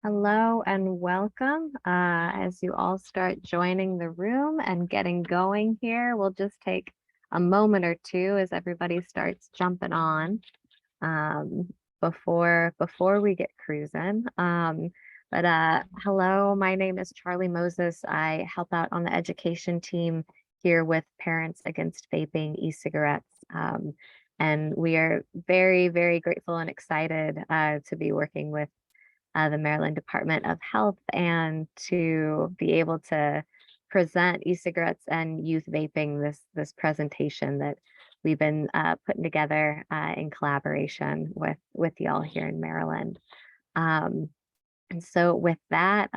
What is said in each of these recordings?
Hello and welcome. As you all start joining the room and getting going here, we'll just take a moment or two as everybody starts jumping on before we get cruising. Hello, my name is Charlie Moses. I help out on the education team here with Parents Against Vaping e-cigarettes. And we are very, very grateful and excited to be working with the Maryland Department of Health and to be able to present e-cigarettes and youth vaping, this presentation that we've been putting together in collaboration with y'all here in Maryland. And so with that,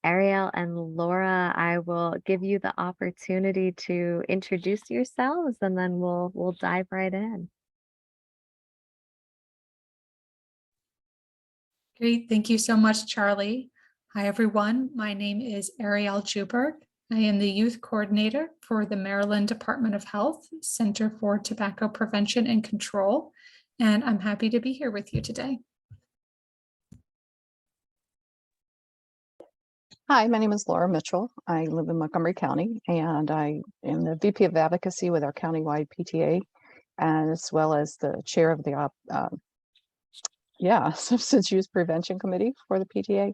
Ariel and Laura, I will give you the opportunity to introduce yourselves, and then we'll dive right in. Great. Thank you so much, Charlie. Hi, everyone. My name is Ariel Juberg. I am the youth coordinator for the Maryland Department of Health Center for Tobacco Prevention and Control, and I'm happy to be here with you today. Hi, my name is Laura Mitchell. I live in Montgomery County, and I am the VP of Advocacy with our countywide PTA, as well as the chair of the Substance Use Prevention Committee for the PTA.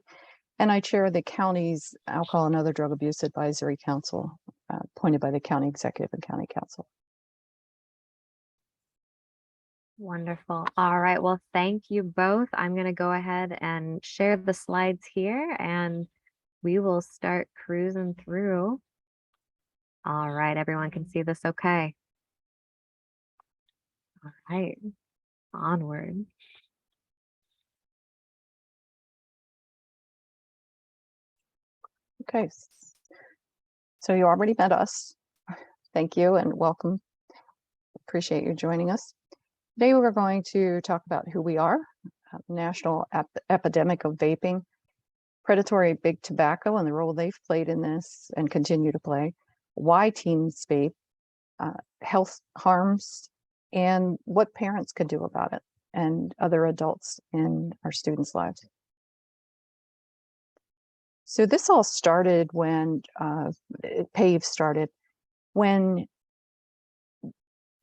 And I chair the county's Alcohol and Other Drug Abuse Advisory Council, appointed by the county executive and county council. Wonderful. All right. Well, thank you both. I'm going to go ahead and share the slides here, and we will start cruising through. All right. Everyone can see this okay. All right. Onward. Okay. So you already met us. Thank you and welcome. Appreciate you joining us. Today we're going to talk about who we are, national epidemic of vaping, predatory big tobacco and the role they've played in this and continue to play, why teens vape, health harms, and what parents could do about it, and other adults in our students' lives. So this all started when PAVE started, when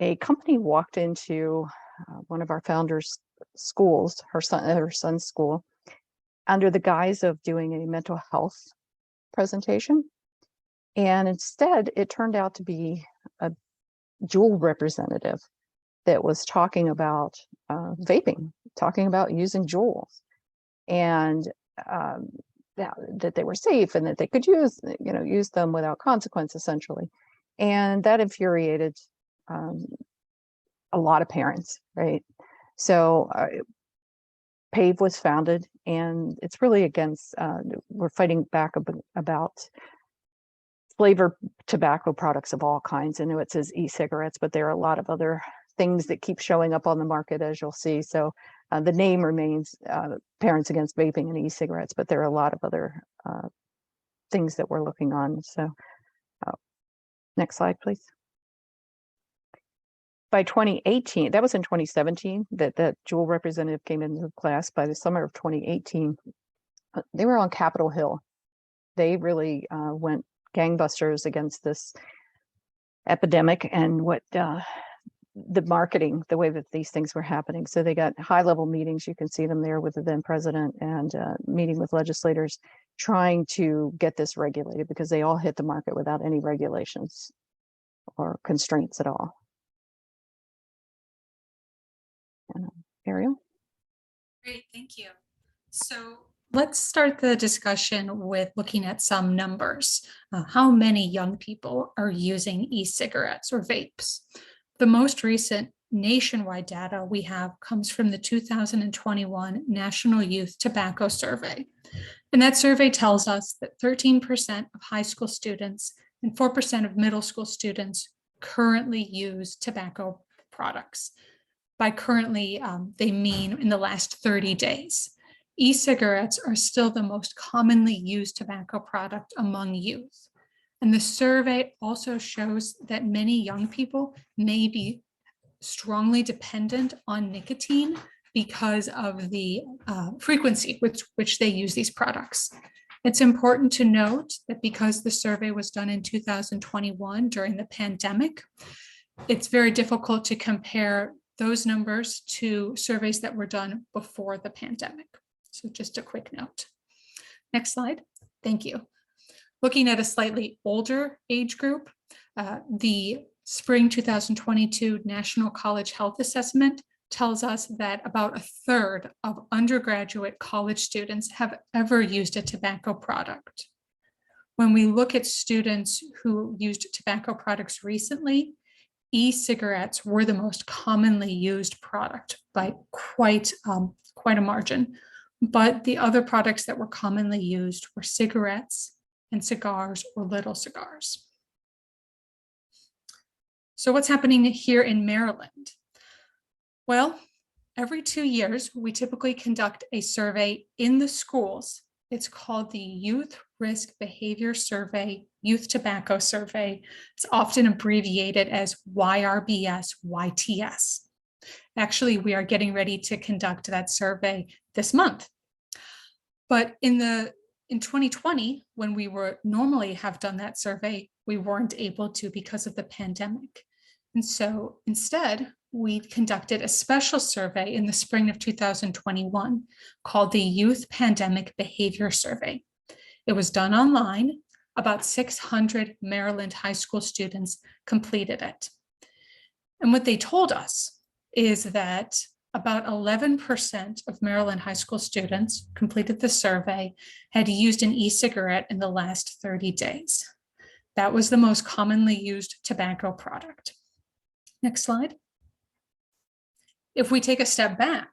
a company walked into one of our founders' schools, her son's school, under the guise of doing a mental health presentation. And instead, it turned out to be a Juul representative that was talking about vaping, talking about using Juuls, and that they were safe and that they could use them without consequence, essentially. And that infuriated a lot of parents, right? So PAVE was founded, and it's really against, we're fighting back about flavored tobacco products of all kinds. I know it says e-cigarettes, but there are a lot of other things that keep showing up on the market, as you'll see. So the name remains Parents Against Vaping and e-cigarettes, but there are a lot of other things that we're looking on. So next slide, please. By 2018, that was in 2017 that Juul representative came into the class. By the summer of 2018, they were on Capitol Hill. They really went gangbusters against this epidemic and what the marketing, the way that these things were happening. So they got high-level meetings. You can see them there with the then president and meeting with legislators, trying to get this regulated, because they all hit the market without any regulations or constraints at all. Ariel? Great, thank you. So let's start the discussion with looking at some numbers. How many young people are using e-cigarettes or vapes? The most recent nationwide data we have comes from the 2021 National Youth Tobacco Survey. And that survey tells us that 13% of high school students and 4% of middle school students currently use tobacco products. By currently, they mean in the last 30 days. E-cigarettes are still the most commonly used tobacco product among youth. And the survey also shows that many young people may be strongly dependent on nicotine because of the frequency with which they use these products. It's important to note that because the survey was done in 2021 during the pandemic, it's very difficult to compare those numbers to surveys that were done before the pandemic. So just a quick note. Next slide. Thank you. Looking at a slightly older age group, the spring 2022 National College Health Assessment tells us that about a third of undergraduate college students have ever used a tobacco product. When we look at students who used tobacco products recently, e-cigarettes were the most commonly used product by quite a margin. But the other products that were commonly used were cigarettes and cigars or little cigars. So what's happening here in Maryland? Well, every 2 years, we typically conduct a survey in the schools. It's called the Youth Risk Behavior Survey, Youth Tobacco Survey. It's often abbreviated as YRBS, YTS. Actually, we are getting ready to conduct that survey this month. But in 2020, when we were normally have done that survey, we weren't able to because of the pandemic. And so instead, we conducted a special survey in the spring of 2021 called the Youth Pandemic Behavior Survey. It was done online. About 600 Maryland high school students completed it. And what they told us is that about 11% of Maryland high school students completed the survey had used an e-cigarette in the last 30 days. That was the most commonly used tobacco product. Next slide. If we take a step back,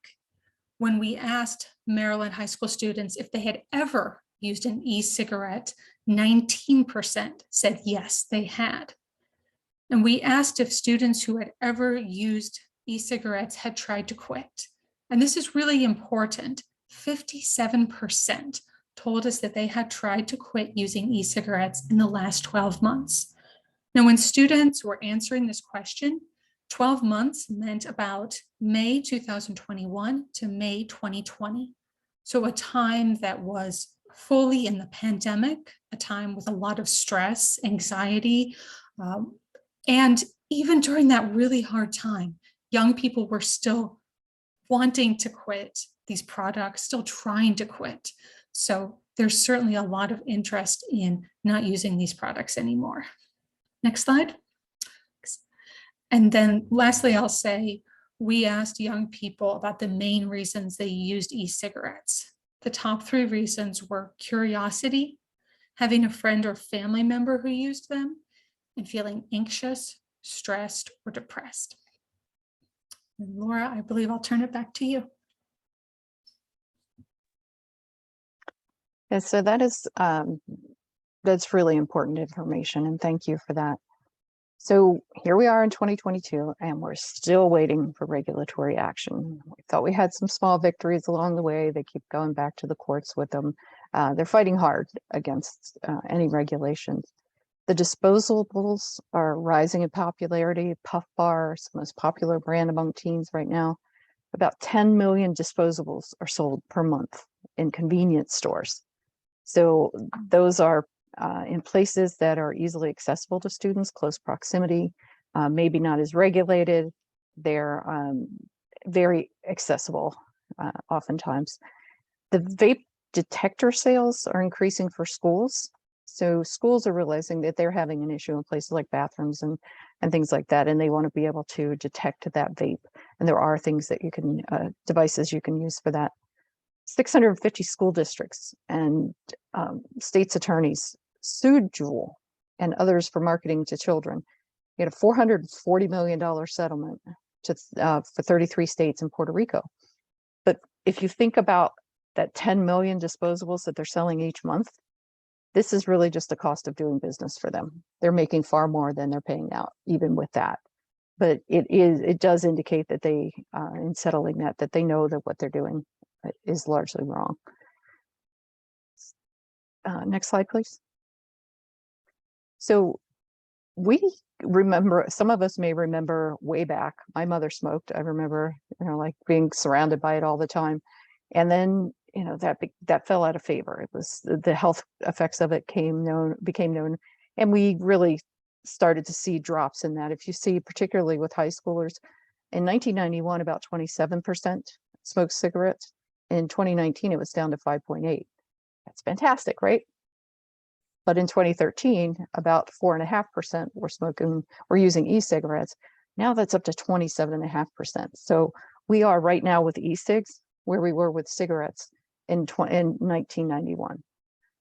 when we asked Maryland high school students if they had ever used an e-cigarette, 19% said yes, they had. And we asked if students who had ever used e-cigarettes had tried to quit. And this is really important. 57% told us that they had tried to quit using e-cigarettes in the last 12 months. Now, when students were answering this question, 12 months meant about May 2021 to May 2020. So a time that was fully in the pandemic, a time with a lot of stress, anxiety, and even during that really hard time, young people were still wanting to quit these products, still trying to quit. So there's certainly a lot of interest in not using these products anymore. Next slide. And then lastly, I'll say, we asked young people about the main reasons they used e-cigarettes. The top 3 reasons were curiosity, having a friend or family member who used them, and feeling anxious, stressed, or depressed. And Laura, I believe I'll turn it back to you. Yeah, so that's really important information, and thank you for that. So here we are in 2022, and we're still waiting for regulatory action. We thought we had some small victories along the way. They keep going back to the courts with them. They're fighting hard against any regulations. The disposables are rising in popularity. Puff Bars, the most popular brand among teens right now. About 10 million disposables are sold per month in convenience stores. So those are in places that are easily accessible to students, close proximity, maybe not as regulated. They're very accessible oftentimes. The vape detector sales are increasing for schools. So schools are realizing that they're having an issue in places like bathrooms and things like that, and they want to be able to detect that vape. And there are things that you can, devices you can use for that. 650 school districts and states attorneys sued Juul and others for marketing to children. We had a $440 million settlement for 33 states and Puerto Rico. But if you think about that 10 million disposables that they're selling each month, this is really just the cost of doing business for them. They're making far more than they're paying out, even with that. But it does indicate that they, in settling that they know that what they're doing is largely wrong. Next slide, please. So we remember, some of us may remember way back, my mother smoked. I remember, like being surrounded by it all the time. And then, that fell out of favor. It was the health effects of it became known. And we really started to see drops in that. If you see, particularly with high schoolers, in 1991, about 27% smoked cigarettes. In 2019, it was down to 5.8. That's fantastic, right? But in 2013, about 4.5% were using e-cigarettes. Now that's up to 27.5%. So we are right now with e-cigs where we were with cigarettes in 1991.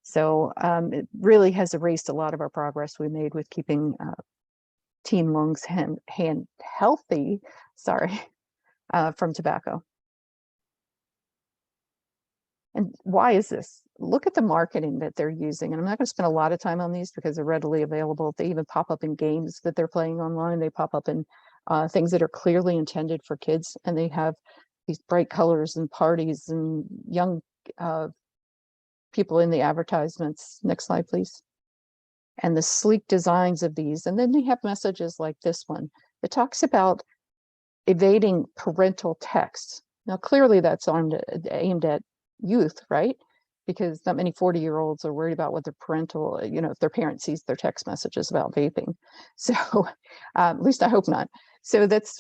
So it really has erased a lot of our progress we made with keeping teen lungs healthy, from tobacco. And why is this? Look at the marketing that they're using. And I'm not going to spend a lot of time on these because they're readily available. They even pop up in games that they're playing online. They pop up in things that are clearly intended for kids. And they have these bright colors and parties and young people in the advertisements. Next slide, please. And the sleek designs of these. And then they have messages like this one. It talks about evading parental text. Now, clearly that's aimed at youth, right? Because not many 40-year-olds are worried about what their parental, if their parent sees their text messages about vaping. So at least I hope not. So that's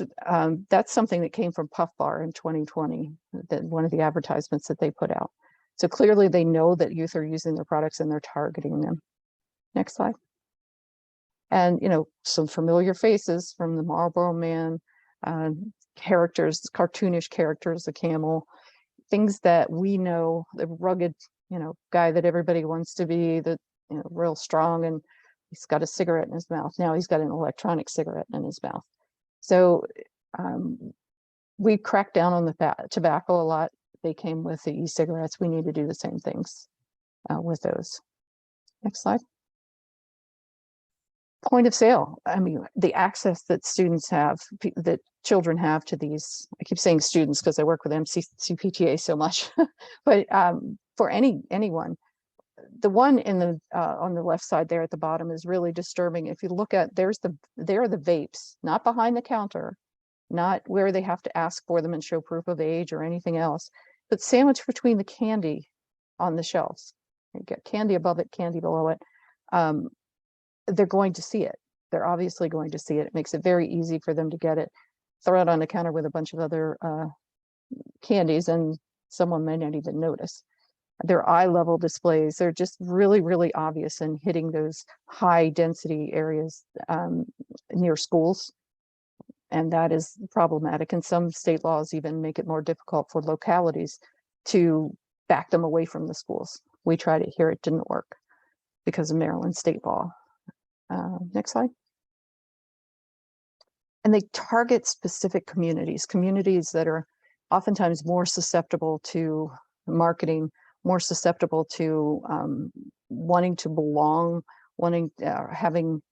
something that came from Puff Bar in 2020, that one of the advertisements that they put out. So clearly they know that youth are using their products and they're targeting them. Next slide. And, some familiar faces from the Marlboro Man, characters, cartoonish characters, the camel, things that we know, the rugged, guy that everybody wants to be, that, real strong, and he's got a cigarette in his mouth. Now he's got an electronic cigarette in his mouth. So we cracked down on the tobacco a lot. They came with the e-cigarettes. We need to do the same things with those. Next slide. Point of sale. I mean, the access that students have, that children have to these, I keep saying students because I work with MCPTA so much, but for anyone, the one in the on the left side there at the bottom is really disturbing. If you look at, there are the vapes, not behind the counter, not where they have to ask for them and show proof of age or anything else, but sandwiched between the candy on the shelves. You get candy above it, candy below it. They're going to see it. They're obviously going to see it. It makes it very easy for them to get it, throw it on the counter with a bunch of other candies, and someone may not even notice. Their eye level displays, they're just really, really obvious and hitting those high density areas near schools. And that is problematic. And some state laws even make it more difficult for localities to back them away from the schools. We tried it here, it didn't work because of Maryland state law. Next slide. And they target specific communities that are oftentimes more susceptible to marketing, more susceptible to wanting to belong, having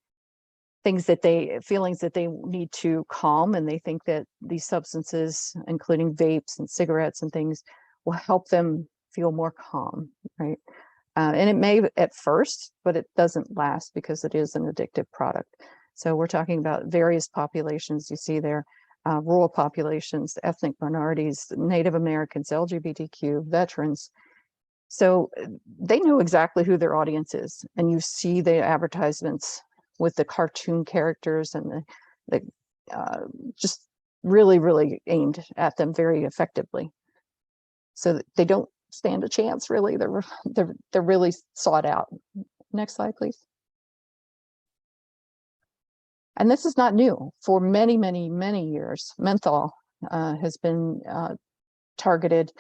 feelings that they need to calm, and they think that these substances, including vapes and cigarettes and things, will help them feel more calm, right? And it may at first, but it doesn't last because it is an addictive product. So we're talking about various populations you see there, rural populations, ethnic minorities, Native Americans, LGBTQ, veterans. So they know exactly who their audience is. And you see the advertisements with the cartoon characters and the just really, really aimed at them very effectively. So they don't stand a chance, really. They're really sought out. Next slide, please. And this is not new. For many, many, many years, menthol has been targeted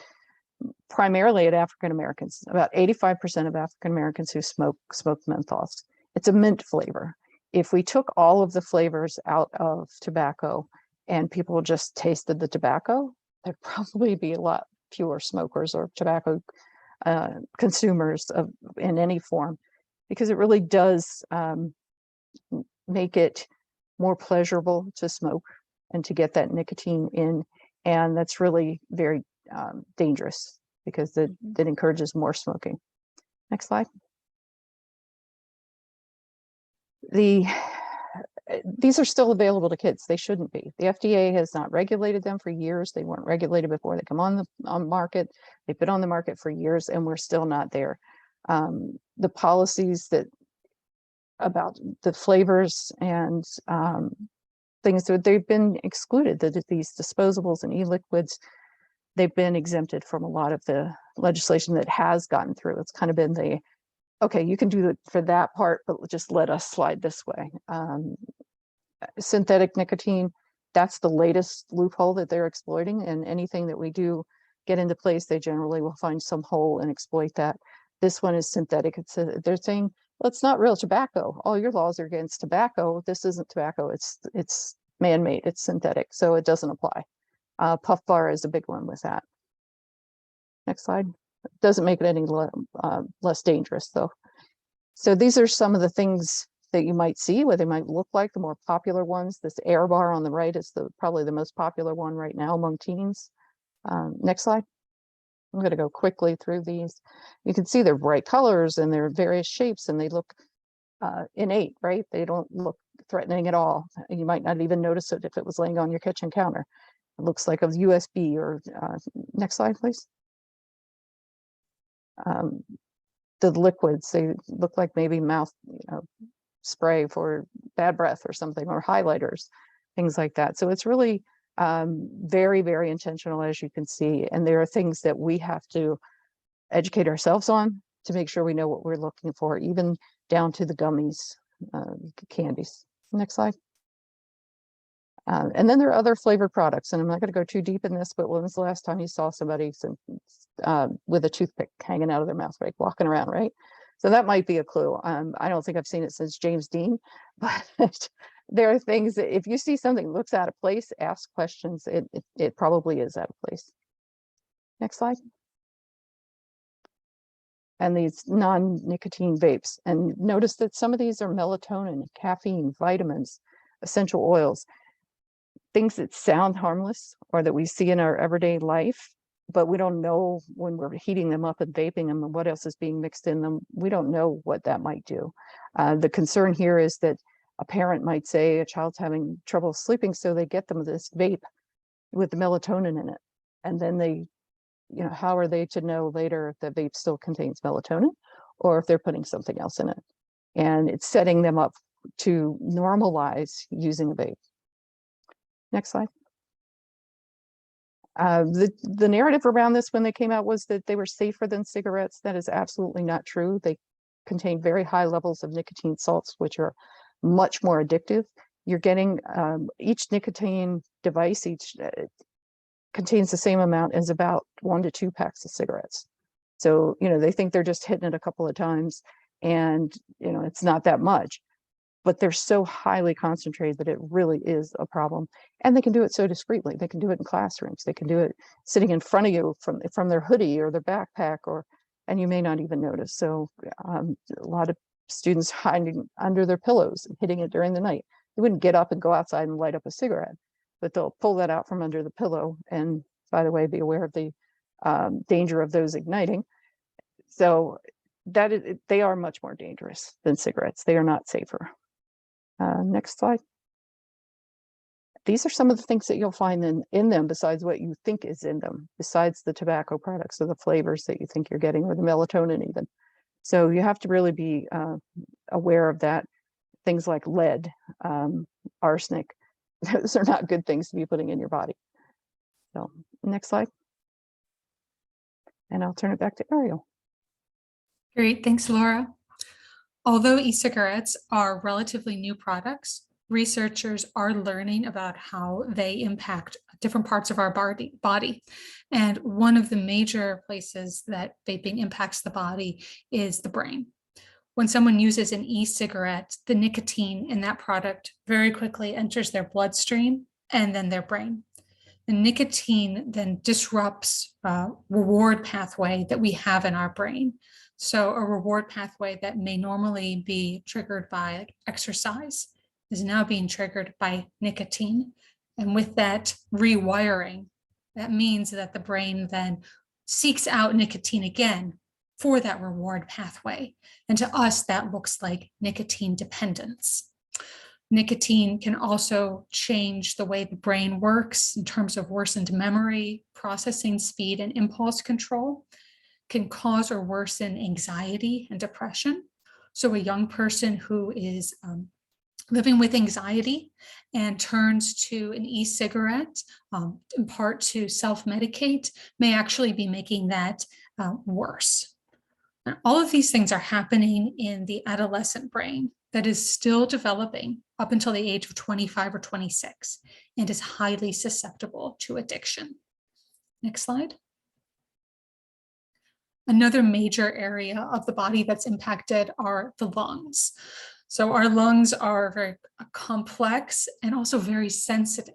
primarily at African Americans. About 85% of African Americans who smoke menthols. It's a mint flavor. If we took all of the flavors out of tobacco and people just tasted the tobacco, there'd probably be a lot fewer smokers or tobacco consumers in any form, because it really does make it more pleasurable to smoke and to get that nicotine in. And that's really very dangerous because that encourages more smoking. Next slide. The these are still available to kids. They shouldn't be. The FDA has not regulated them for years. They weren't regulated before they come on the market. They've been on the market for years, and we're still not there. The policies that about the flavors and things that they've been excluded, that these disposables and e-liquids, they've been exempted from a lot of the legislation that has gotten through. It's kind of been the, okay, you can do it for that part, but just let us slide this way. Synthetic nicotine, that's the latest loophole that they're exploiting, and anything that we do get into place, they generally will find some hole and exploit that. This one is synthetic. They're saying, well, it's not real tobacco. All your laws are against tobacco. This isn't tobacco. It's man-made. It's synthetic, so it doesn't apply. Puff bar is a big one with that. Next slide. Doesn't make it any less dangerous though. So these are some of the things that you might see, what they might look like, the more popular ones. This air bar on the right is probably the most popular one right now among teens. Next slide. I'm going to go quickly through these. You can see they're bright colors and they're various shapes, and they look innate, right? They don't look threatening at all. You might not even notice it if it was laying on your kitchen counter. It looks like a USB or next slide, please. The liquids, they look like maybe mouth spray for bad breath or something, or highlighters, things like that. So it's really very, very intentional, as you can see. And there are things that we have to educate ourselves on to make sure we know what we're looking for, even down to the gummies, candies. Next slide. And then there are other flavored products, and I'm not going to go too deep in this, but when was the last time you saw somebody with a toothpick hanging out of their mouth, right, walking around, right? So that might be a clue. I don't think I've seen it since James Dean, but there are things that if you see something that looks out of place, ask questions. It probably is out of place. Next slide. And these non-nicotine vapes, and notice that some of these are melatonin, caffeine, vitamins, essential oils, things that sound harmless or that we see in our everyday life, but we don't know when we're heating them up and vaping them and what else is being mixed in them. We don't know what that might do. The concern here is that a parent might say a child's having trouble sleeping, so they get them this vape with the melatonin in it. And then they, how are they to know later if the vape still contains melatonin or if they're putting something else in it? And it's setting them up to normalize using a vape. Next slide. The narrative around this when they came out was that they were safer than cigarettes. That is absolutely not true. They contain very high levels of nicotine salts, which are much more addictive. You're getting each nicotine device contains the same amount as about 1 to 2 packs of cigarettes. So, they think they're just hitting it a couple of times and, it's not that much. But they're so highly concentrated that it really is a problem. And they can do it so discreetly. They can do it in classrooms. They can do it sitting in front of you from their hoodie or their backpack, and you may not even notice. So a lot of students hiding under their pillows and hitting it during the night. They wouldn't get up and go outside and light up a cigarette, but they'll pull that out from under the pillow. And by the way, be aware of the danger of those igniting. So they are much more dangerous than cigarettes. They are not safer. Next slide. These are some of the things that you'll find in them besides what you think is in them, besides the tobacco products or the flavors that you think you're getting, or the melatonin even. So you have to really be aware of that. Things like lead, arsenic, those are not good things to be putting in your body. So next slide. And I'll turn it back to Ariel. Great, thanks, Laura. Although e-cigarettes are relatively new products, researchers are learning about how they impact different parts of our body. And one of the major places that vaping impacts the body is the brain. When someone uses an e-cigarette, the nicotine in that product very quickly enters their bloodstream and then their brain. The nicotine then disrupts a reward pathway that we have in our brain. So a reward pathway that may normally be triggered by exercise is now being triggered by nicotine. And with that rewiring, that means that the brain then seeks out nicotine again for that reward pathway. And to us, that looks like nicotine dependence. Nicotine can also change the way the brain works in terms of worsened memory, processing speed, and impulse control, can cause or worsen anxiety and depression. So a young person who is living with anxiety and turns to an e-cigarette, in part to self-medicate, may actually be making that worse. And all of these things are happening in the adolescent brain that is still developing up until the age of 25 or 26 and is highly susceptible to addiction. Next slide. Another major area of the body that's impacted are the lungs. So our lungs are very complex and also very sensitive.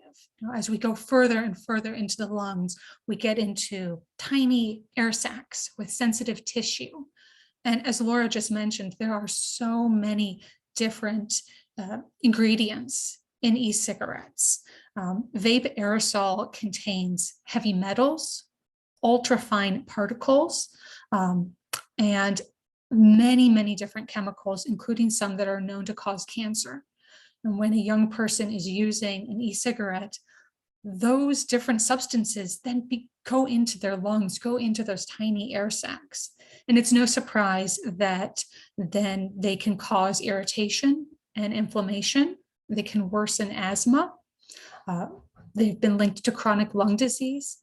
As we go further and further into the lungs, we get into tiny air sacs with sensitive tissue. And as Laura just mentioned, there are so many different ingredients in e-cigarettes. Vape aerosol contains heavy metals, ultrafine particles, and many, many different chemicals, including some that are known to cause cancer. And when a young person is using an e-cigarette, those different substances then go into their lungs, go into those tiny air sacs. And it's no surprise that then they can cause irritation and inflammation. They can worsen asthma. They've been linked to chronic lung disease.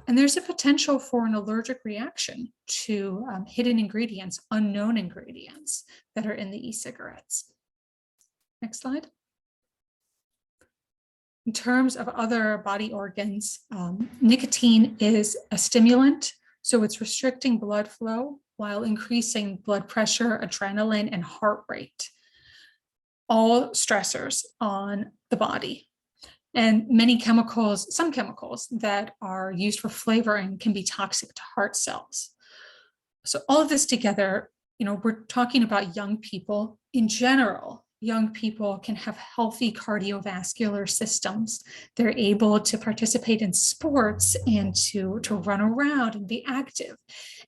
And there's a potential for an allergic reaction to hidden ingredients, unknown ingredients that are in the e-cigarettes. Next slide. In terms of other body organs, nicotine is a stimulant, so it's restricting blood flow while increasing blood pressure, adrenaline, and heart rate, all stressors on the body. And many chemicals, some chemicals that are used for flavoring can be toxic to heart cells. So all of this together, we're talking about young people in general. Young people can have healthy cardiovascular systems. They're able to participate in sports and to run around and be active.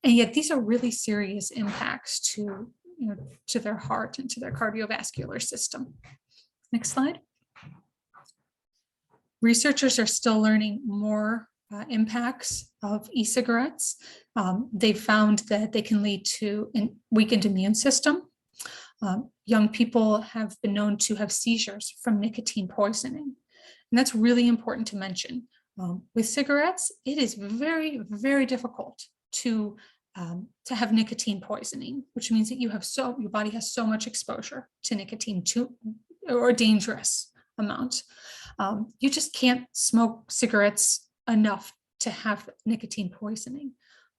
And yet these are really serious impacts to their heart and to their cardiovascular system. Next slide. Researchers are still learning more impacts of e-cigarettes. They've found that they can lead to a weakened immune system. Young people have been known to have seizures from nicotine poisoning. And that's really important to mention. With cigarettes, it is very, very difficult to have nicotine poisoning, which means that your body has so much exposure to nicotine, or dangerous amount. You just can't smoke cigarettes enough to have nicotine poisoning.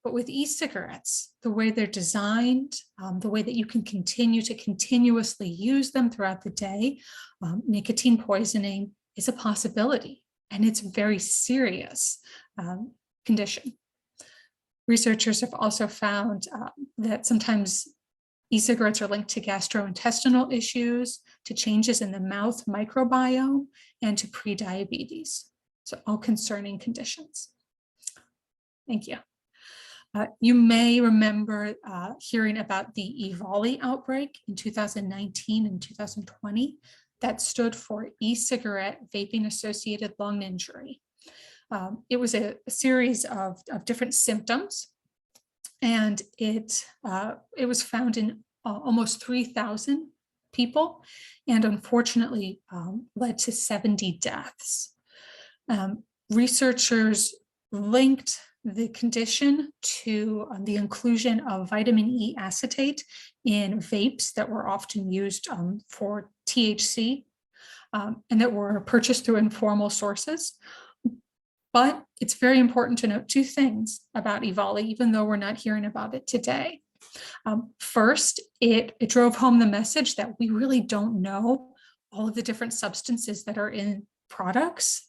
But with e-cigarettes, the way they're designed, the way that you can continue to continuously use them throughout the day, nicotine poisoning is a possibility, and it's a very serious condition. Researchers have also found that sometimes e-cigarettes are linked to gastrointestinal issues, to changes in the mouth microbiome, and to prediabetes. So all concerning conditions. Thank you. You may remember hearing about the EVALI outbreak in 2019 and 2020. That stood for e-cigarette vaping-associated lung injury. It was a series of different symptoms, and it was found in almost 3,000 people, and unfortunately led to 70 deaths. Researchers linked the condition to the inclusion of vitamin E acetate in vapes that were often used for THC and that were purchased through informal sources. But it's very important to note two things about EVALI, even though we're not hearing about it today. First, it drove home the message that we really don't know all of the different substances that are in products,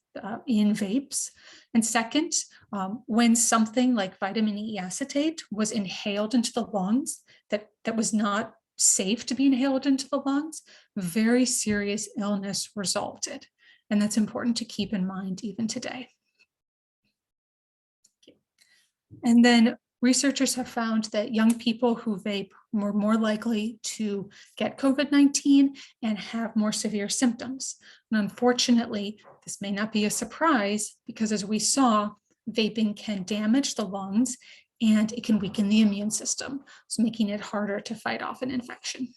in vapes. And second, when something like vitamin E acetate was inhaled into the lungs, that was not safe to be inhaled into the lungs, very serious illness resulted. And that's important to keep in mind even today. And then Researchers have found that young people who vape were more likely to get COVID-19 and have more severe symptoms. And unfortunately, this may not be a surprise because, as we saw, vaping can damage the lungs and it can weaken the immune system, so making it harder to fight off an infection.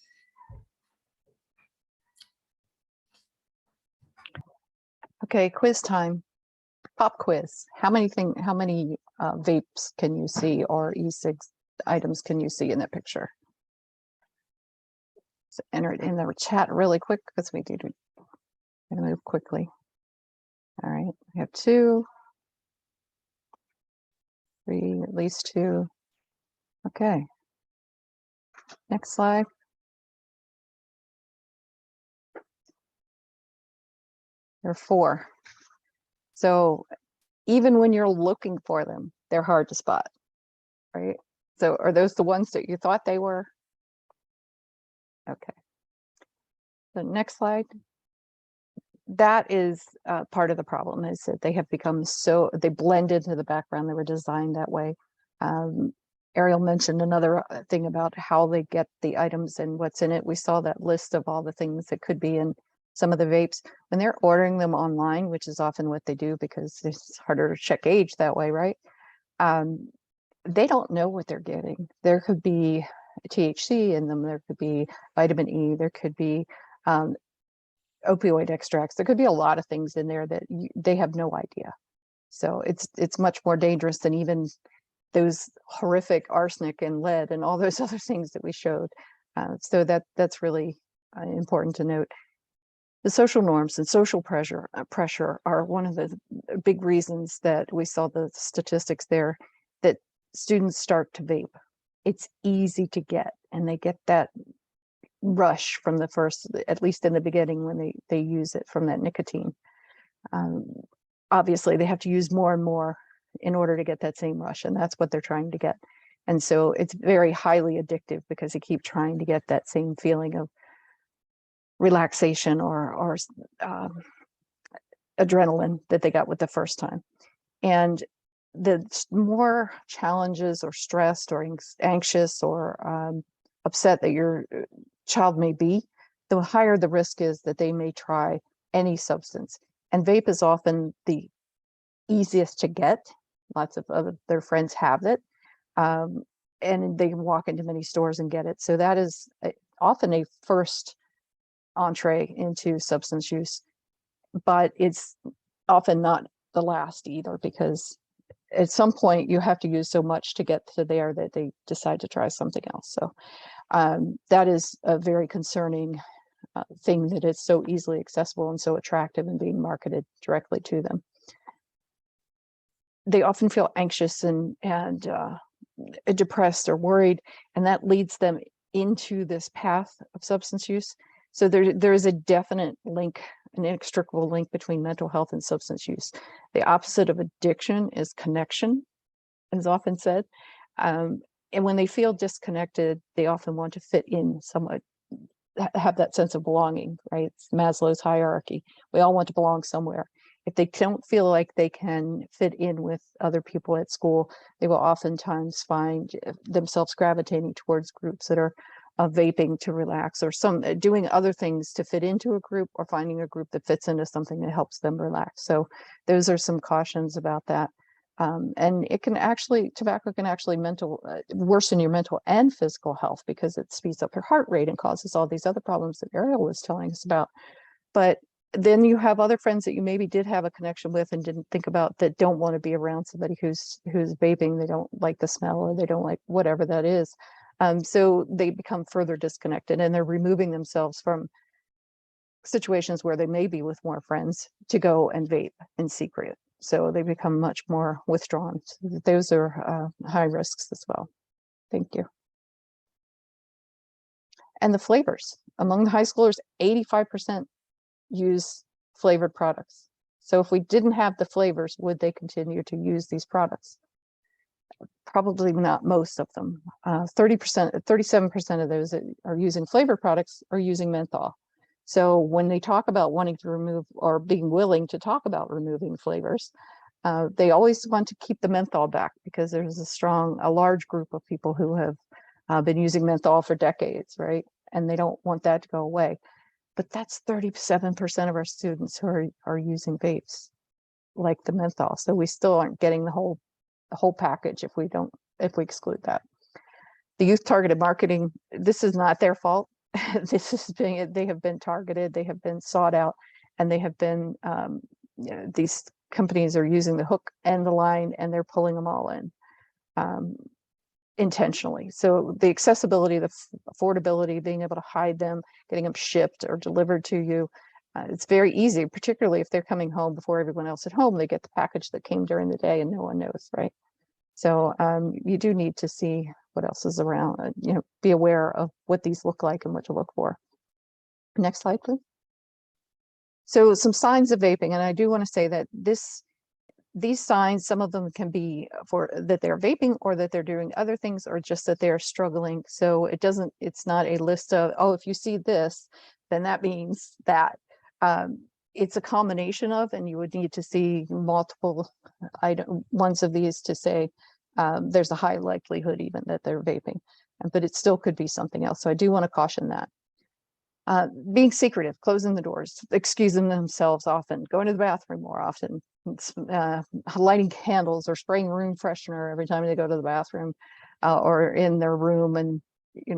Okay, quiz time. Pop quiz. How many vapes can you see, or e-cigs items can you see in that picture? So enter it in the chat really quick because we need to move quickly. All right, we have 2, 3, at least 2. Okay. Next slide. There are 4. So even when you're looking for them, they're hard to spot, right? So are those the ones that you thought they were? Okay. The next slide. That is part of the problem, is that they have become they blend into the background. They were designed that way. Ariel mentioned another thing about how they get the items and what's in it. We saw that list of all the things that could be in some of the vapes. When they're ordering them online, which is often what they do because it's harder to check age that way, right? They don't know what they're getting. There could be THC in them. There could be vitamin E. There could be opioid extracts. There could be a lot of things in there that they have no idea. So it's much more dangerous than even those horrific arsenic and lead and all those other things that we showed. So that's really important to note. The social norms and social pressure are one of the big reasons that we saw the statistics there that students start to vape. It's easy to get, and they get that rush from the first, at least in the beginning, when they use it from that nicotine. Obviously, they have to use more and more in order to get that same rush, and that's what they're trying to get. And so it's very highly addictive because they keep trying to get that same feeling of relaxation or adrenaline that they got with the first time. And the more challenges or stressed or anxious or upset that your child may be, the higher the risk is that they may try any substance. And vape is often the easiest to get. Lots of their friends have it, and they can walk into many stores and get it. So that is often a first entree into substance use, but it's often not the last either, because at some point you have to use so much to get to there that they decide to try something else. So that is a very concerning thing, that it's so easily accessible and so attractive and being marketed directly to them. They often feel anxious and depressed or worried, and that leads them into this path of substance use. So there is a definite link, an inextricable link between mental health and substance use. The opposite of addiction is connection, as often said. And when they feel disconnected, they often want to fit in somewhat, have that sense of belonging, right? It's Maslow's hierarchy. We all want to belong somewhere. If they don't feel like they can fit in with other people at school, they will oftentimes find themselves gravitating towards groups that are vaping to relax, or doing other things to fit into a group, or finding a group that fits into something that helps them relax. So those are some cautions about that. And it can actually, tobacco can actually worsen your mental and physical health, because it speeds up your heart rate and causes all these other problems that Ariel was telling us about. But then you have other friends that you maybe did have a connection with and didn't think about, that don't want to be around somebody who's vaping. They don't like the smell, or they don't like whatever that is. So they become further disconnected, and they're removing themselves from situations where they may be with more friends to go and vape in secret. So they become much more withdrawn. So those are high risks as well. Thank you. And the flavors. Among the high schoolers, 85% use flavored products. So if we didn't have the flavors, would they continue to use these products? Probably not most of them. 37% of those that are using flavored products are using menthol. So when they talk about wanting to remove, or being willing to talk about removing flavors, They always want to keep the menthol back because there's a large group of people who have been using menthol for decades, right? And they don't want that to go away. But that's 37% of our students who are using vapes, like the menthol. So we still aren't getting the whole package if we exclude that. The youth targeted marketing, this is not their fault. They have been targeted, they have been sought out, and they have been, these companies are using the hook and the line, and they're pulling them all in intentionally. So the accessibility, the affordability, being able to hide them, getting them shipped or delivered to you, it's very easy, particularly if they're coming home before everyone else at home. They get the package that came during the day and no one knows, right? So you do need to see what else is around, be aware of what these look like and what to look for. Next slide, please. So some signs of vaping, and I do want to say that these signs, some of them can be for that they're vaping or that they're doing other things, or just that they're struggling. So it's not a list of, oh, if you see this, then that means that. It's a combination of, and you would need to see multiple ones of these to say there's a high likelihood even that they're vaping, but it still could be something else. So I do want to caution that. Being secretive, closing the doors, excusing themselves often, going to the bathroom more often, lighting candles or spraying room freshener every time they go to the bathroom or in their room and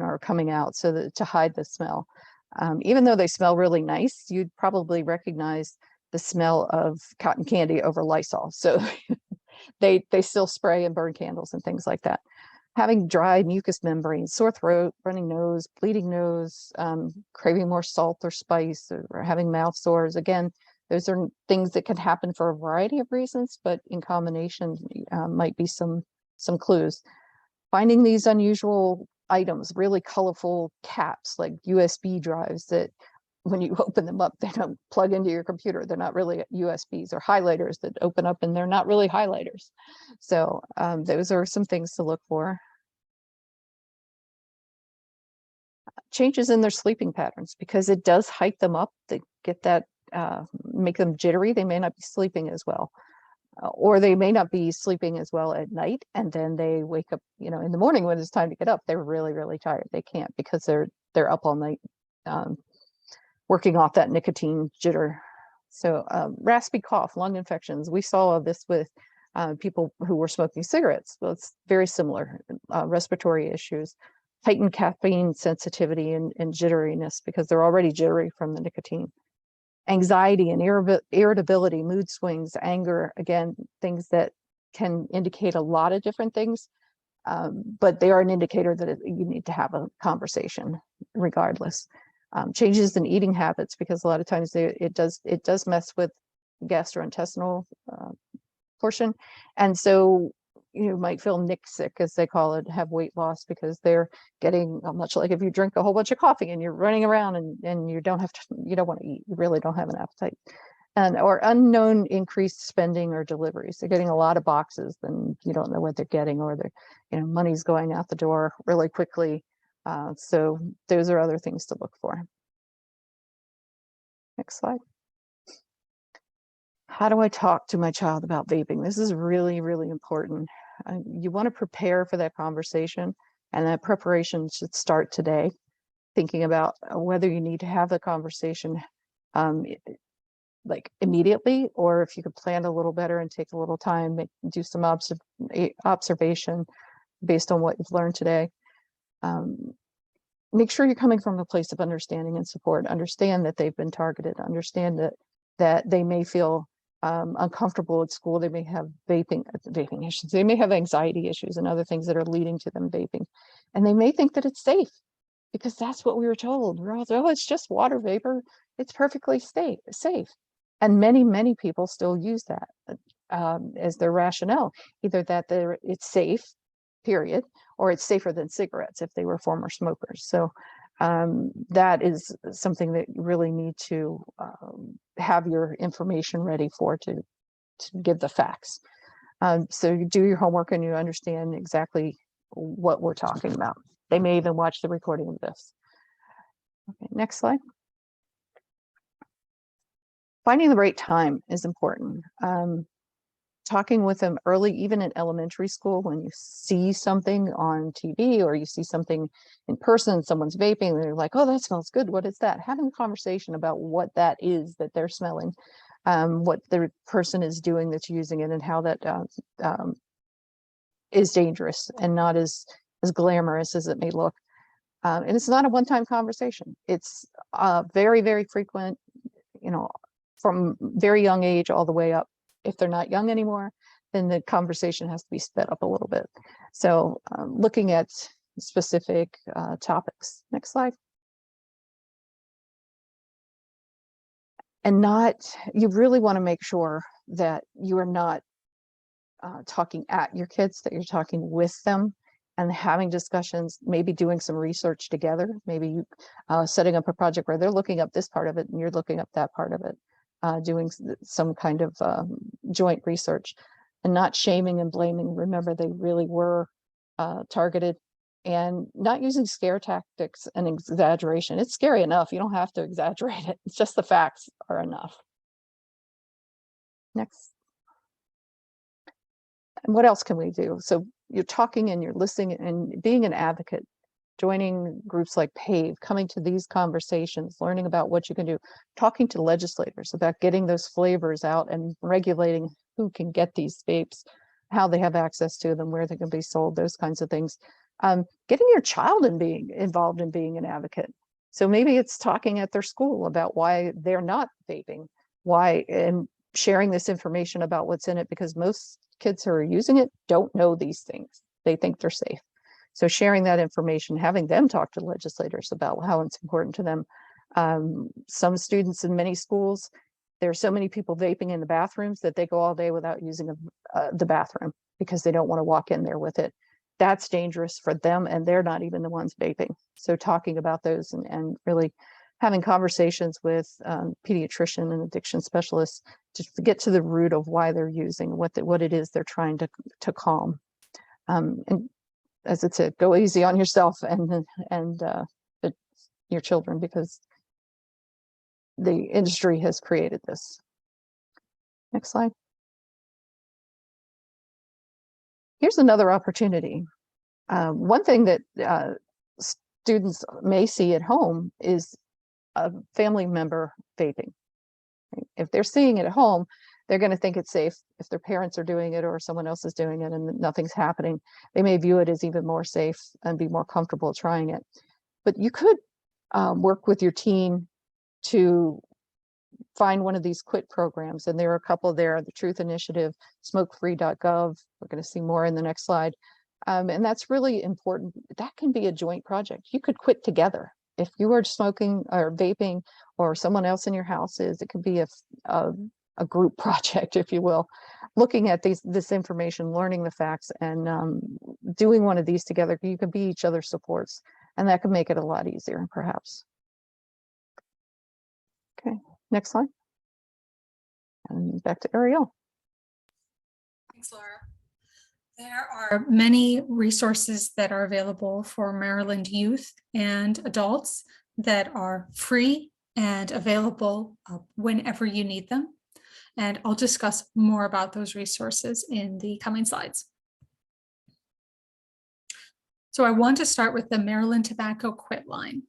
are coming out, so that to hide the smell. Even though they smell really nice, you'd probably recognize the smell of cotton candy over Lysol. So they still spray and burn candles and things like that. Having dry mucous membranes, sore throat, running nose, bleeding nose, craving more salt or spice, or having mouth sores. Again, those are things that can happen for a variety of reasons, but in combination might be some clues. Finding these unusual items, really colorful caps like USB drives that when you open them up, they don't plug into your computer. They're not really USBs, or highlighters that open up and they're not really highlighters. So those are some things to look for. Changes in their sleeping patterns, because it does hype them up. They get that, make them jittery. They may not be sleeping as well. Or they may not be sleeping as well at night, and then they wake up, in the morning when it's time to get up, they're really, really tired. They can't, because they're up all night working off that nicotine jitter. So raspy cough, lung infections. We saw this with people who were smoking cigarettes. Well, it's very similar. Respiratory issues, heightened caffeine sensitivity and jitteriness, because they're already jittery from the nicotine. Anxiety and irritability, mood swings, anger, again, things that can indicate a lot of different things, but they are an indicator that you need to have a conversation regardless. Changes in eating habits, because a lot of times it does mess with gastrointestinal portion, and so you might feel nick sick, as they call it, have weight loss, because they're getting, much like if you drink a whole bunch of coffee and you're running around and you don't want to eat, you really don't have an appetite. Or unknown increased spending or deliveries. They're getting a lot of boxes, then you don't know what they're getting, or money's going out the door really quickly. So those are other things to look for. Next slide. How do I talk to my child about vaping? This is really, really important. You want to prepare for that conversation, and that preparation should start today, thinking about whether you need to have the conversation like immediately, or if you could plan a little better and take a little time, do some observation based on what you've learned today. Make sure you're coming from a place of understanding and support. Understand that they've been targeted. Understand that they may feel uncomfortable at school. They may have vaping issues. They may have anxiety issues and other things that are leading to them vaping. And they may think that it's safe, because that's what we were told. We're all, oh, it's just water vapor. It's perfectly safe. And many, many people still use that as their rationale, either that it's safe, period, or it's safer than cigarettes if they were former smokers. So that is something that you really need to have your information ready for, to give the facts. So you do your homework and you understand exactly what we're talking about. They may even watch the recording of this. Okay, next slide. Finding the right time is important. talking with them early, even in elementary school, when you see something on TV or you see something in person, someone's vaping, and they're like, oh, that smells good. What is that? Having a conversation about what that is that they're smelling, what the person is doing that's using it, and how that is dangerous and not as glamorous as it may look. And it's not a one-time conversation. It's very, very frequent, you know, from very young age all the way up. If they're not young anymore, then the conversation has to be sped up a little bit. So looking at specific topics. Next slide. And you really want to make sure that you are not talking at your kids, that you're talking with them and having discussions, maybe doing some research together, maybe you setting up a project where they're looking up this part of it and you're looking up that part of it, doing some kind of joint research, and not shaming and blaming. Remember, they really were targeted, and not using scare tactics and exaggeration. It's scary enough. You don't have to exaggerate it. It's just the facts are enough. Next. And what else can we do? So you're talking and you're listening and being an advocate, joining groups like PAVE, coming to these conversations, learning about what you can do, talking to legislators about getting those flavors out and regulating who can get these vapes, how they have access to them, where they can be sold, those kinds of things. Getting your child being involved in being an advocate. So maybe it's talking at their school about why they're not vaping, and sharing this information about what's in it, because most kids who are using it don't know these things. They think they're safe. So sharing that information, having them talk to legislators about how it's important to them. Some students in many schools, there are so many people vaping in the bathrooms that they go all day without using the bathroom because they don't want to walk in there with it. That's dangerous for them, and they're not even the ones vaping. So talking about those and really having conversations with pediatrician and addiction specialists to get to the root of why they're using, what it is they're trying to calm. And as it said, go easy on yourself and your children, because the industry has created this. Next slide. Here's another opportunity. One thing that students may see at home is a family member vaping. If they're seeing it at home, they're going to think it's safe. If their parents are doing it or someone else is doing it and nothing's happening, they may view it as even more safe and be more comfortable trying it. But you could work with your teen to find one of these quit programs. And there are a couple there, the Truth Initiative, smokefree.gov. We're going to see more in the next slide. And that's really important. That can be a joint project. You could quit together. If you are smoking or vaping, or someone else in your house is, it could be a group project, if you will, looking at this information, learning the facts, and doing one of these together. You can be each other's supports, and that can make it a lot easier, perhaps. Okay, next slide. And back to Ariel. Thanks, Laura. There are many resources that are available for Maryland youth and adults that are free and available whenever you need them. And I'll discuss more about those resources in the coming slides. So I want to start with the Maryland Tobacco Quit Line.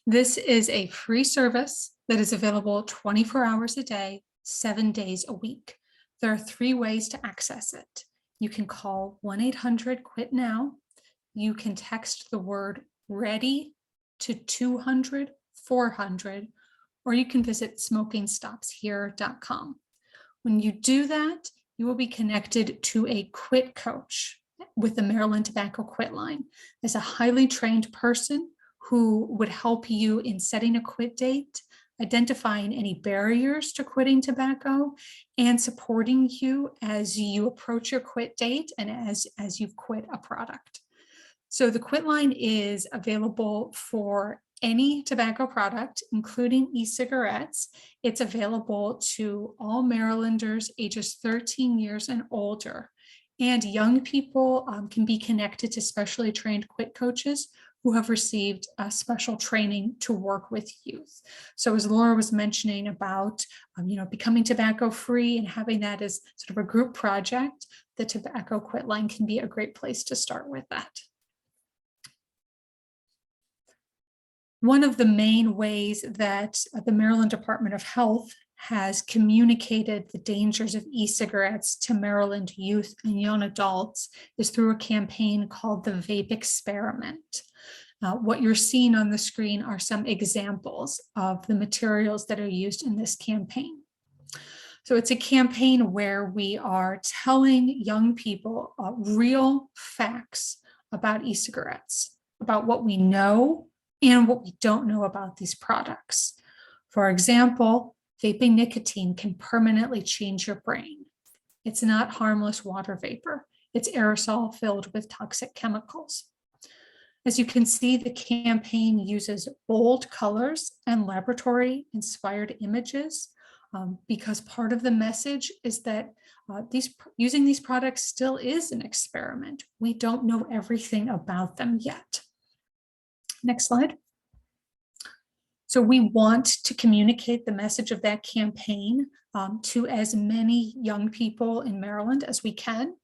This is a free service that is available 24 hours a day, 7 days a week. There are 3 ways to access it. You can call 1-800-QUIT-NOW. You can text the word READY to 200-400, or you can visit smokingstopshere.com. When you do that, you will be connected to a quit coach with the Maryland Tobacco Quit Line. There's a highly trained person who would help you in setting a quit date, identifying any barriers to quitting tobacco, and supporting you as you approach your quit date and as you quit a product. So the Quit Line is available for any tobacco product, including e-cigarettes. It's available to all Marylanders ages 13 years and older. And young people can be connected to specially trained quit coaches who have received special training to work with youth. So as Laura was mentioning about, becoming tobacco free and having that as sort of a group project, the Tobacco Quit Line can be a great place to start with that. One of the main ways that the Maryland Department of Health has communicated the dangers of e-cigarettes to Maryland youth and young adults is through a campaign called the VAPE Experiment. What you're seeing on the screen are some examples of the materials that are used in this campaign. So it's a campaign where we are telling young people real facts about e-cigarettes, about what we know and what we don't know about these products. For example, vaping nicotine can permanently change your brain. It's not harmless water vapor. It's aerosol filled with toxic chemicals. As you can see, the campaign uses bold colors and laboratory-inspired images because part of the message is that using these products still is an experiment. We don't know everything about them yet. Next slide. So we want to communicate the message of that campaign to as many young people in Maryland as we can.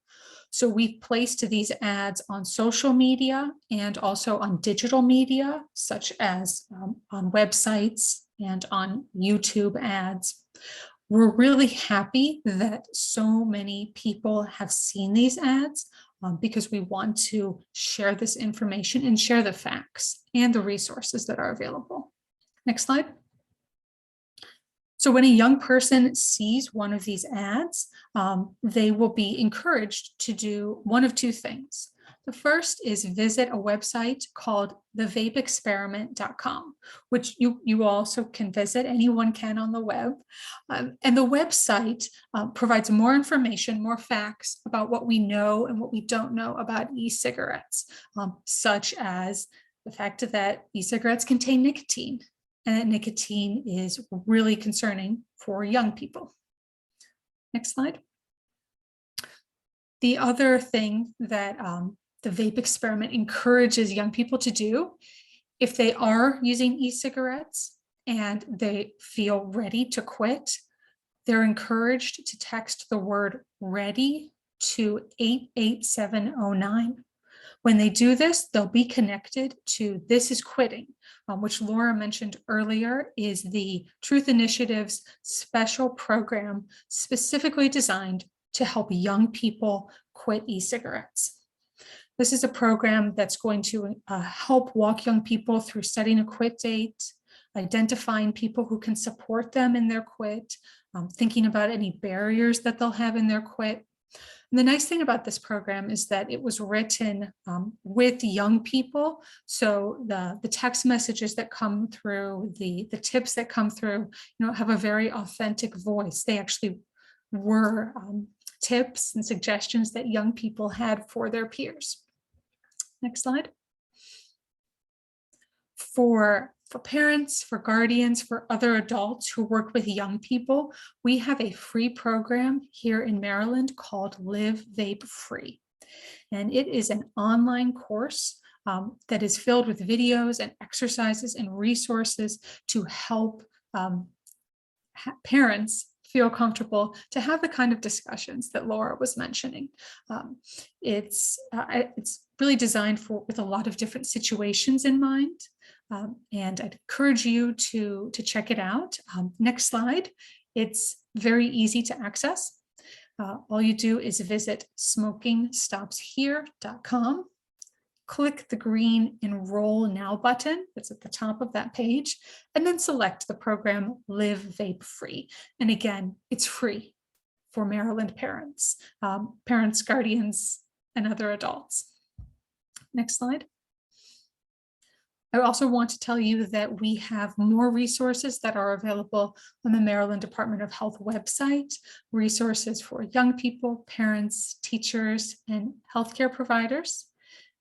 So we've placed these ads on social media and also on digital media, such as on websites and on YouTube ads. We're really happy that so many people have seen these ads because we want to share this information and share the facts and the resources that are available. Next slide. So when a young person sees one of these ads, they will be encouraged to do one of two things. The first is visit a website called thevapexperiment.com, which you also can visit. Anyone can on the web. And the website provides more information, more facts about what we know and what we don't know about e-cigarettes, such as the fact that e-cigarettes contain nicotine, and that nicotine is really concerning for young people. Next slide. The other thing that the VAPE experiment encourages young people to do, if they are using e-cigarettes and they feel ready to quit, they're encouraged to text the word ready to 88709. When they do this, they'll be connected to This Is Quitting, which Laura mentioned earlier is the Truth Initiative's special program specifically designed to help young people quit e-cigarettes. This is a program that's going to help walk young people through setting a quit date, identifying people who can support them in their quit, thinking about any barriers that they'll have in their quit. And the nice thing about this program is that it was written with young people. So the text messages that come through, the tips that come through, have a very authentic voice. They actually were tips and suggestions that young people had for their peers. Next slide. For parents, for guardians, for other adults who work with young people, we have a free program here in Maryland called Live Vape Free. And it is an online course that is filled with videos and exercises and resources to help parents feel comfortable to have the kind of discussions that Laura was mentioning. It's really designed with a lot of different situations in mind. And I'd encourage you to check it out. Next slide. It's very easy to access. All you do is visit smokingstopshere.com. Click the green Enroll Now button that's at the top of that page, and then select the program Live Vape Free. And again, it's free for Maryland parents, guardians, and other adults. Next slide. I also want to tell you that we have more resources that are available on the Maryland Department of Health website, resources for young people, parents, teachers, and healthcare providers.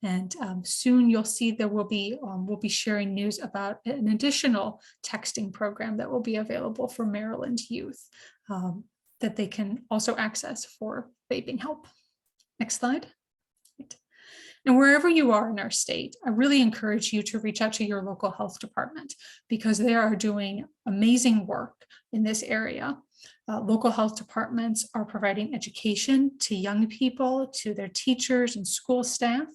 And soon you'll see that we'll be sharing news about an additional texting program that will be available for Maryland youth that they can also access for vaping help. Next slide. And wherever you are in our state, I really encourage you to reach out to your local health department because they are doing amazing work in this area. Local health departments are providing education to young people, to their teachers and school staff.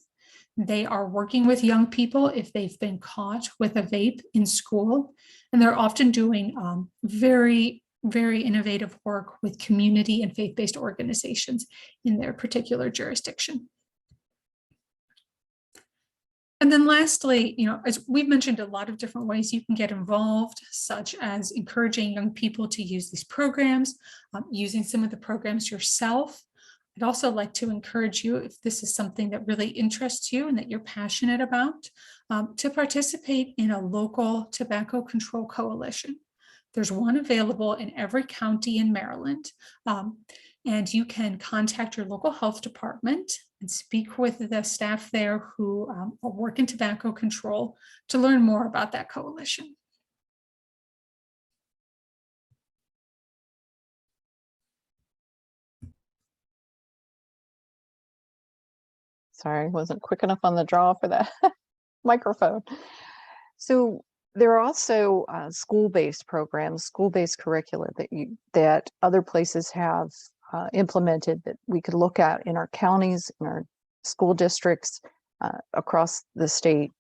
They are working with young people if they've been caught with a vape in school, and they're often doing very innovative work with community and faith-based organizations in their particular jurisdiction. And then lastly, as we've mentioned, a lot of different ways you can get involved, such as encouraging young people to use these programs, using some of the programs yourself. I'd also like to encourage you, if this is something that really interests you and that you're passionate about, to participate in a local tobacco control coalition. There's one available in every county in Maryland. And you can contact your local health department and speak with the staff there who work in tobacco control to learn more about that coalition. Sorry, I wasn't quick enough on the draw for that microphone. So there are also school-based programs, school-based curricula that other places have implemented that we could look at in our counties, in our school districts, across the state,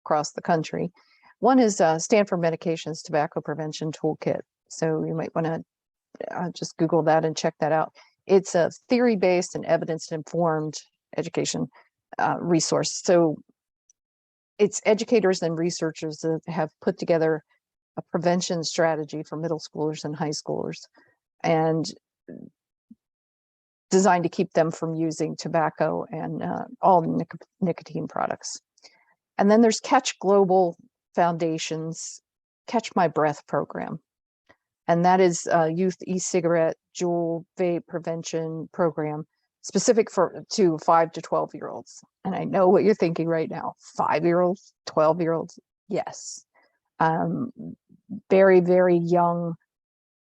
across the country. One is Stanford Medications Tobacco Prevention Toolkit. So you might want to just Google that and check that out. It's a theory-based and evidence-informed education resource. So it's educators and researchers that have put together a prevention strategy for middle schoolers and high schoolers, and designed to keep them from using tobacco and all nicotine products. And then there's Catch Global Foundation's Catch My Breath program. And that is a youth e-cigarette, juul, vape prevention program specific to 5 to 12-year-olds. And I know what you're thinking right now, 5-year-olds, 12-year-olds, yes. Very, very young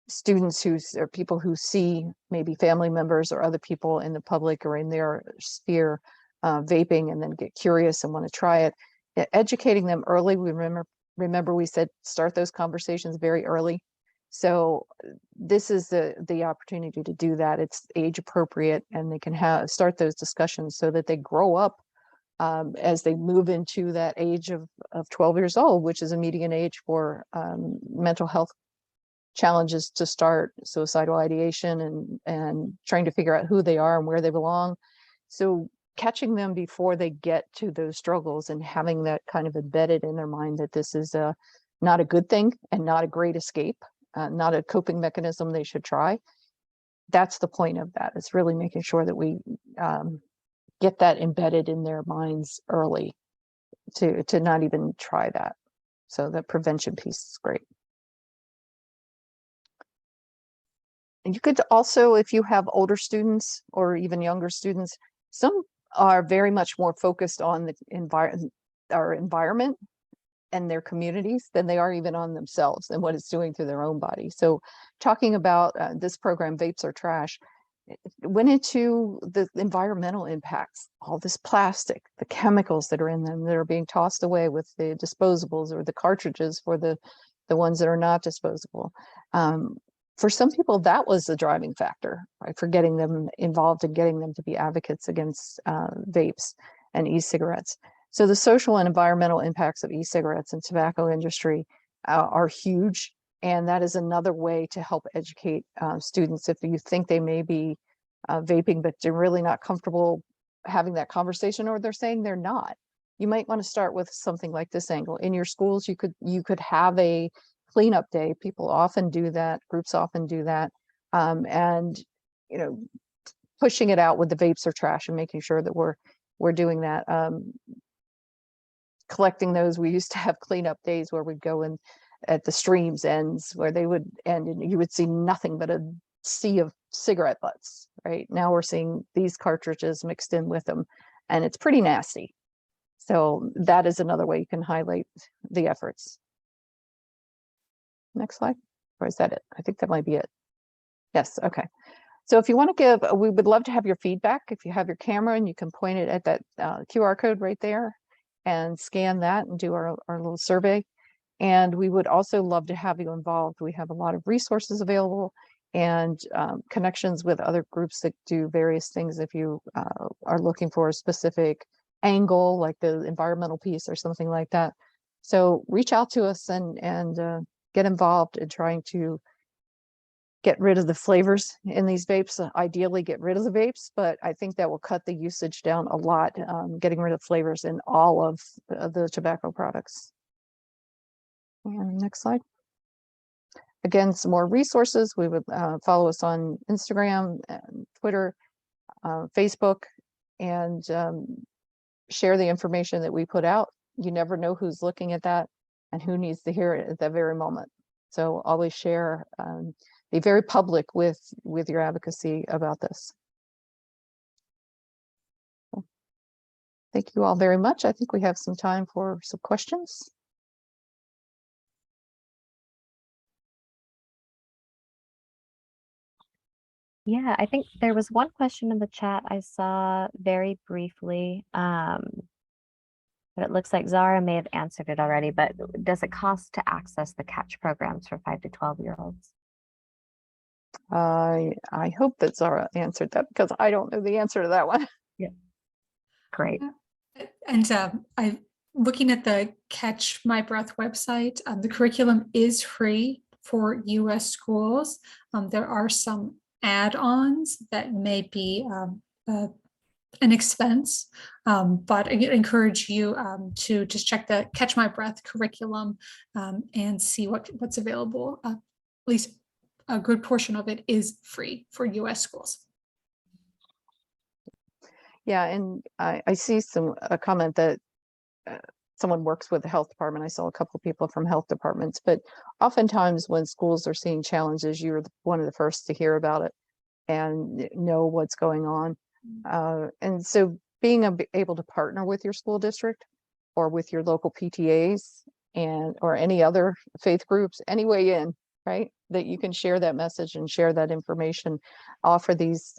students or people who see maybe family members or other people in the public or in their sphere vaping and then get curious and want to try it. Educating them early. We remember we said start those conversations very early. So this is the opportunity to do that. It's age appropriate, and they can start those discussions so that they grow up as they move into that age of 12 years old, which is a median age for mental health challenges to start, suicidal ideation and trying to figure out who they are and where they belong. So catching them before they get to those struggles and having that kind of embedded in their mind that this is not a good thing and not a great escape, not a coping mechanism they should try. That's the point of that. It's really making sure that we get that embedded in their minds early to not even try that. So the prevention piece is great. And you could also, if you have older students or even younger students, some are very much more focused on our environment and their communities than they are even on themselves and what it's doing to their own body. So talking about this program, Vapes Are Trash, it went into the environmental impacts, all this plastic, the chemicals that are in them that are being tossed away with the disposables or the cartridges for the ones that are not disposable. For some people, that was the driving factor, right, for getting them involved and getting them to be advocates against vapes and e-cigarettes. So the social and environmental impacts of e-cigarettes and tobacco industry are huge. And that is another way to help educate students. If you think they may be vaping, but they're really not comfortable having that conversation, or they're saying they're not, you might want to start with something like this angle. In your schools, you could have a cleanup day. People often do that. Groups often do that. And, pushing it out with the Vapes Are Trash and making sure that we're doing that. Collecting those. We used to have cleanup days where we'd go in at the streams ends where they would end and you would see nothing but a sea of cigarette butts. Right now we're seeing these cartridges mixed in with them, and it's pretty nasty. So that is another way you can highlight the efforts. Next slide. Or is that it? I think that might be it. Yes. Okay. So if you want to give, we would love to have your feedback. If you have your camera and you can point it at that QR code right there and scan that and do our little survey. And we would also love to have you involved. We have a lot of resources available and connections with other groups that do various things. If you are looking for a specific angle, like the environmental piece or something like that. So reach out to us and get involved in trying to get rid of the flavors in these vapes. Ideally get rid of the vapes, but I think that will cut the usage down a lot, getting rid of flavors in all of the tobacco products. And next slide. Again, some more resources. We would follow us on Instagram, and Twitter, Facebook, and share the information that we put out. You never know who's looking at that and who needs to hear it at that very moment. So always share, be very public with your advocacy about this. So, thank you all very much. I think we have some time for some questions. Yeah, I think there was one question in the chat I saw very briefly. But it looks like Zara may have answered it already, but does it cost to access the catch programs for 5 to 12-year-olds? I hope that Zara answered that because I don't know the answer to that one. Yeah. Great. And I looking at the Catch My Breath website, the curriculum is free for US schools. There are some add-ons that may be an expense, but I encourage you to just check the Catch My Breath curriculum and see what's available. At least a good portion of it is free for US schools. Yeah, and I see a comment that someone works with the health department. I saw a couple of people from health departments, but oftentimes when schools are seeing challenges, you're one of the first to hear about it and know what's going on. And so being able to partner with your school district or with your local PTAs or any other faith groups, any way in, right, that you can share that message and share that information, offer these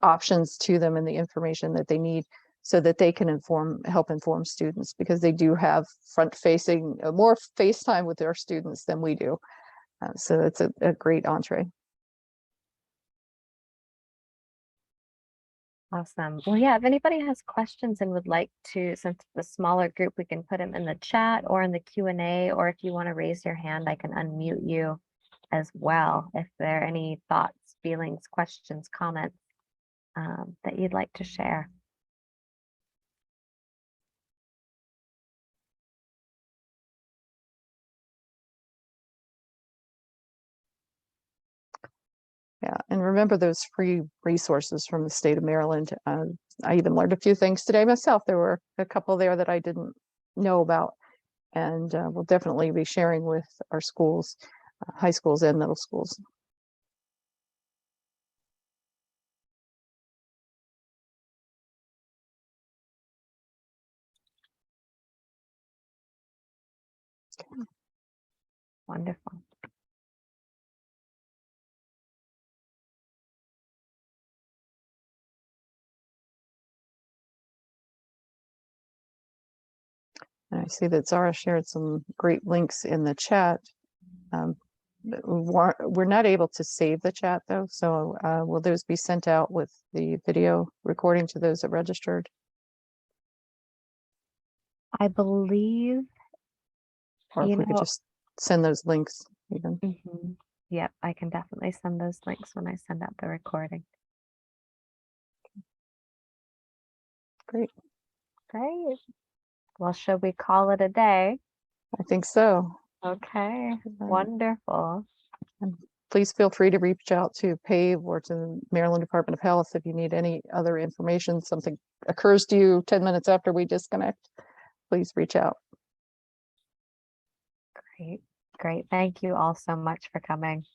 options to them and the information that they need so that they can help inform students, because they do have front-facing, more face time with their students than we do. So it's a great entree. Awesome. Well, yeah, if anybody has questions and would like to, since it's a smaller group, we can put them in the chat or in the Q&A, or if you want to raise your hand, I can unmute you as well. If there are any thoughts, feelings, questions, comments that you'd like to share. Yeah, and remember those free resources from the state of Maryland. I even learned a few things today myself. There were a couple there that I didn't know about, and we'll definitely be sharing with our schools, high schools and middle schools. Wonderful. And I see that Zara shared some great links in the chat. We're not able to save the chat though, so will those be sent out with the video recording to those that registered? I believe, Or if we could just send those links even. Yep, I can definitely send those links when I send out the recording. Great. Great. Well, should we call it a day? I think so. Okay, wonderful. And please feel free to reach out to PAVE or to the Maryland Department of Health if you need any other information. Something occurs to you 10 minutes after we disconnect, please reach out. Great. Great. Thank you all so much for coming.